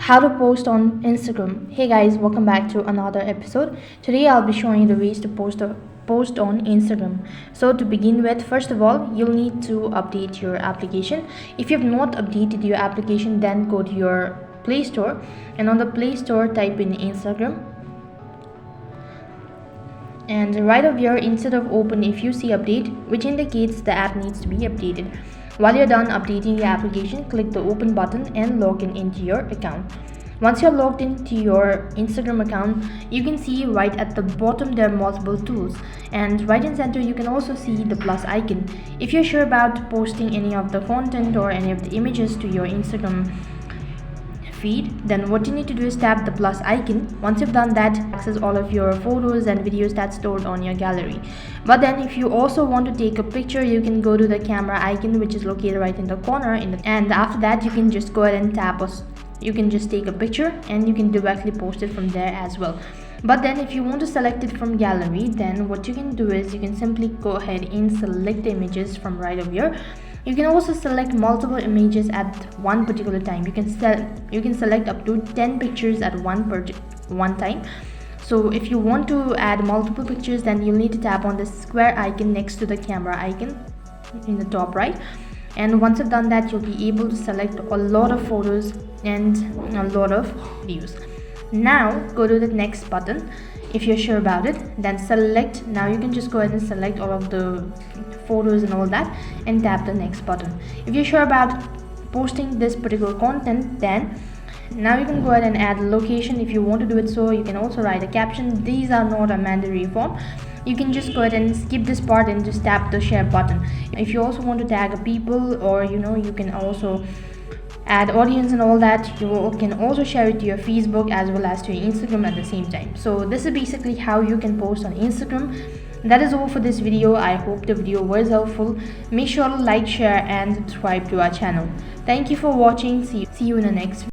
How to post on Instagram. Hey guys, welcome back to another episode. Today I'll be showing you the ways to post on Instagram. So to begin with, first of all, you'll need to update your application. If you have not updated your application, then go to your Play Store, and on the Play Store type in Instagram. And right over here, instead of open, if you see update, which indicates the app needs to be updated. While you're done updating your application, click the open button and log in into your account. Once you're logged into your Instagram account, you can see right at the bottom there are multiple tools, and right in center you can also see the plus icon. If you're sure about posting any of the content or any of the images to your Instagram feed, then what you need to do is tap the plus icon. Once you've done that, access all of your photos and videos that's stored on your gallery. But then if you also want to take a picture, you can go to the camera icon, which is located right in the corner, and after that you can just go ahead and tap you can just take a picture and you can directly post it from there as well. But then if you want to select it from gallery, then what you can do is you can simply go ahead and select the images from right over here. You can also select multiple images at one particular time. You can select up to 10 pictures at one time. So if you want to add multiple pictures, then you'll need to tap on the square icon next to the camera icon in the top right. And once you've done that, you'll be able to select a lot of photos and a lot of videos. Now go to the next button. If you're sure about it, then select. Now you can just go ahead and select all of the photos and all that and tap the next button. If you're sure about posting this particular content, then now you can go ahead and add location if you want to do it. So you can also write a caption. These are not a mandatory form. You can just go ahead and skip this part and just tap the share button. If you also want to tag people, or you can also add audience and all that, you can also share it to your Facebook as well as to your Instagram at the same time. So this is basically how you can post on Instagram. That is all for this video. I hope the video was helpful. Make sure to like, share and subscribe to our channel. Thank you for watching. See you in the next video.